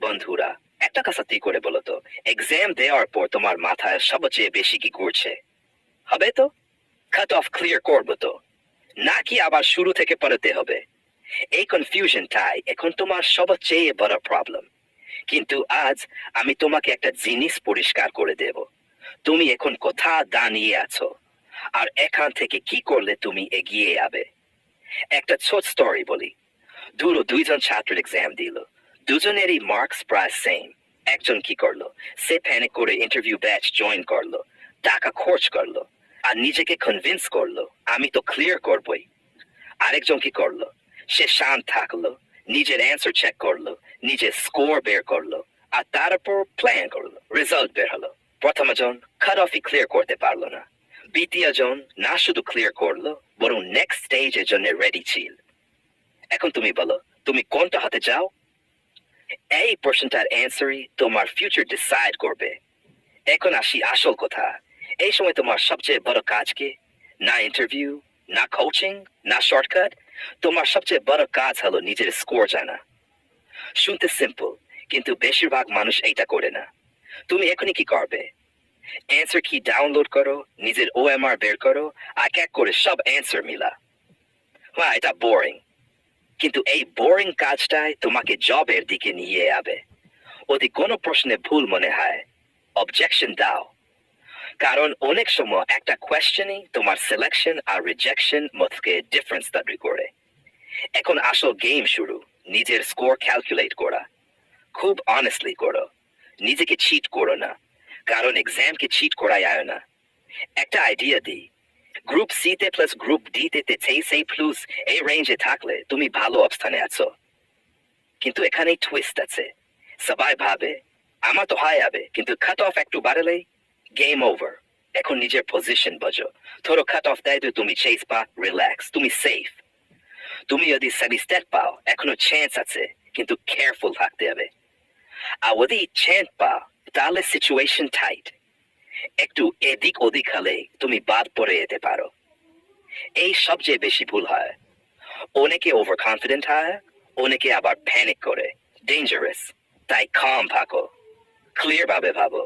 বন্ধুরা, একটা কথা সত্যি করে বলো তো, এক্সাম দেওয়ার পর তোমার মাথায় সবচেয়ে বেশি কি ঘুরছে? হবে তো কাট অফ ক্লিয়ার করবো তো, নাকি আবার শুরু থেকে পড়তে হবে? এই কনফিউশনটাই এখন তোমার সবচেয়ে বড় প্রবলেম। কিন্তু আজ আমি তোমাকে একটা জিনিস পরিষ্কার করে দেব। তুমি এখন কোথা দাঁড়িয়ে আছো, আর এখান থেকে কি করলে তুমি এগিয়ে যাবে। একটা ছোট স্টোরি বলি। দুইজন ছাত্র এক্সাম দিল, দুজনেরই মার্কস প্রায় সেম। একজন কি করলো, সে প্যানিক করে ইন্টারভিউ ব্যাচ জয়েন করলো, টাকা খরচ করলো, আর নিজেকে কনভিন্স করলো আমি তো ক্লিয়ার করবই। আরেকজন কি করলো, সে শান্ত থাকলো, নিজের অ্যান্সার চেক করলো, নিজের স্কোর বের করলো, আর তারপর প্ল্যান করলো। রেজাল্ট বের হলো, প্রথমজন কাট অফই ক্লিয়ার করতে পারলো না, দ্বিতীয়জন না শুধু ক্লিয়ার করলো বরং নেক্সট স্টেজের জন্য রেডি ছিল। এখন তুমি বলো, তুমি কোনটা হতে চাও? এই প্রশ্নটার অ্যান্সারই তোমার ফিউচার ডিসাইড করবে। এখন আসি আসল কথা। এই সময় তোমার সবচেয়ে বড় কাজ কি? না ইন্টারভিউ, না কোচিং, না শর্টকাট। তোমার সবচেয়ে বড় কাজ হলো নিজের স্কোর জানা। শুনতে সিম্পল, কিন্তু বেশিরভাগ মানুষ এইটা করে না। তুমি এখনই কি করবে? অ্যান্সার কি ডাউনলোড করো, নিজের ওএমআর বের করো, এক এক করে সব অ্যান্সার মিলা। হ্যাঁ, এটা বোরিং, কিন্তু এই বোরিং কাজটাই তোমাকে জবের দিকে নিয়ে যাবে। যদি কোনো প্রশ্নে ভুল মনে হয়, অবজেকশন দাও। কারণ অনেক সময় একটা কোয়েশ্চেনই তোমার সিলেকশন আর রিজেকশন মধ্যে ডিফারেন্স তৈরি করে। এখন আসল গেম শুরু, নিজের স্কোর ক্যালকুলেট করা। খুব অনেস্টলি করো, নিজেকে চিট করো না, কারণ এক্সামকে চিট করা যায় না। একটা আইডিয়া দিই, গ্রুপ সি তে প্লাস গ্রুপ ডি তে সেই প্লাস এই রেঞ্জে থাকলে তুমি ভালো অবস্থানে আছো। কিন্তু এখানে টুইস্ট আছে। সবাই ভাবে আমার তো হয় যাবে, কিন্তু কাট অফ একটু বাড়ালে গেম ওভার। এখন নিজের পজিশন বোঝো। ধরো কাট অফ দেয় তো তুমি চেস পা, রিল্যাক্স, তুমি সেফ। তুমি যদি সেমি স্টেট পাও এখনো চান্স আছে, কিন্তু কেয়ারফুল থাকতে হবে। আর যদি চান্স পাও তাহলে সিচুয়েশন টাইট, একটু এদিক ওদিক হলে তুমি বাদ পড়ে যেতে পারো। এই সবচেয়ে বেশি ভুল হয়। অনেকে ওভার কনফিডেন্ট হয়, অনেকে আবার প্যানিক করে। ডেঞ্জারাস। তাই কাম থাকো, ক্লিয়ার ভাবে ভাবো।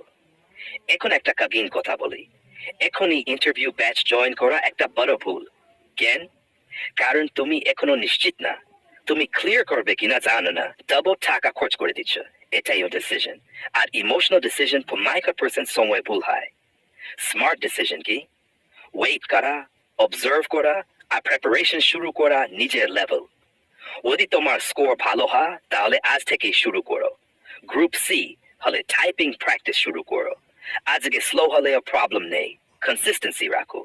এখন একটা কাগিন কথা বলি, এখনই ইন্টারভিউ ব্যাচ জয়েন করা একটা বড় ভুল। কেন? কারণ তুমি এখনো নিশ্চিত না, তুমি ক্লিয়ার করবে কিনা জানো না, ডাবল টাকা খরচ করে দিচ্ছ। এটাই ডিসিশন। আর ইমোশনাল ডিসিশন 90% সময় ভুল হয়। স্মার্ট ডিসিশন কি? ওয়েট করা, অবজার্ভ করা, আর প্রিপারেশন শুরু করা নিজের লেভেল। যদি তোমার স্কোর ভালো হয় তাহলে আজ থেকেই শুরু করো। গ্রুপ সি হলে টাইপিং প্র্যাকটিস শুরু করো। আজকে স্লো হলেও প্রবলেম নেই, কনসিস্টেন্সি রাখো,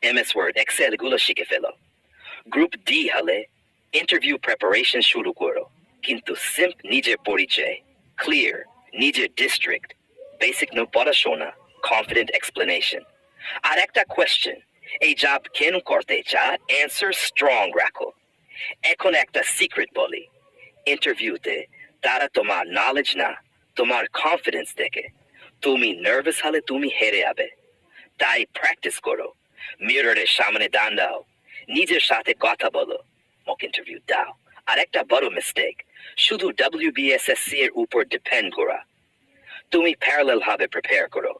এমএস ওয়ার্ড এক্সেল গুলো শিখে ফেলো। গ্রুপ ডি হলে ইন্টারভিউ প্রিপারেশন শুরু করো, কিন্তু সিম্প নিজের পরিচয়, ক্লিয়ার, নিজের ডিস্ট্রিক্ট, বেসিক নো পড়াশোনা, কনফিডেন্ট এক্সপ্লেনেশন। আর একটা কোয়েশ্চেন, এই জব কেন করতে চাও, অ্যান্সার স্ট্রং রাখো। এখন একটা সিক্রেট বলি, ইন্টারভিউতে তারা তোমার নলেজ না, তোমার কনফিডেন্স দেখে। তুমি নার্ভাস হলে তুমি হেরে যাবে। তাই প্র্যাকটিস করো, মিররের সামনে দাঁড়াও, নিজের সাথে কথা বলো, মক ইন্টারভিউ দাও। আর একটা বড় মিস্টেক, শুধু WBSSC এর উপর ডিপেন্ড করা। তুমি প্যারালাল ভাবে প্রিপেয়ার করো,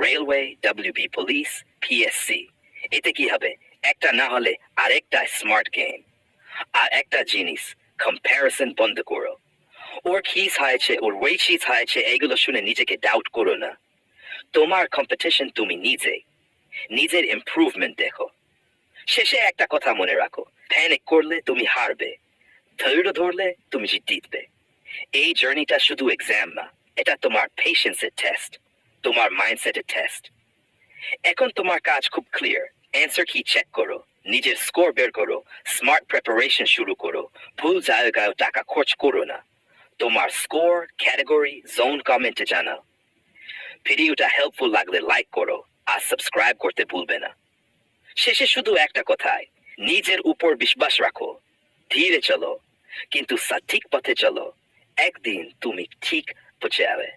রেলওয়ে, WB পুলিশ, PSC। এতে কি হবে, একটা না হলে আরেকটা স্মার্ট গেম। আর একটা জিনিস, কম্প্যারিসন বন্ধ করো। ওর কি হয়েছে, ওর ওই চিজ হয়েছে, এগুলো শুনে নিজেকে ডাউট করো না। তোমার কম্পিটিশন তুমি নিজে, নিজের ইমপ্রুভমেন্ট দেখো। শেষে একটা কথা মনে রাখো, প্যানিক করলে তুমি হারবে, ধৈর্য ধরলে তুমি জিতবে। এই জার্নিটা শুধু এক্সাম না, এটা তোমার পেশেন্সের টেস্ট, তোমার মাইন্ডসেটের টেস্ট। এখন তোমার কাজ খুব ক্লিয়ার, অ্যান্সার কি চেক করো, নিজের স্কোর বের করো, স্মার্ট প্রিপারেশন শুরু করো, ভুল জায়গায় টাকা খরচ করো না। তোমার স্কোর, ক্যাটাগরি, জোন কমেন্টে জানাও। ভিডিওটা হেল্পফুল লাগলে লাইক করো, আর সাবস্ক্রাইব করতে ভুলবে না। শেষে শুধু একটা কথাই, নিজের উপর বিশ্বাস রাখো, ধীরে চলো, কিন্তু সঠিক পথে চলো। একদিন তুমি ঠিক পৌঁছে যাবে।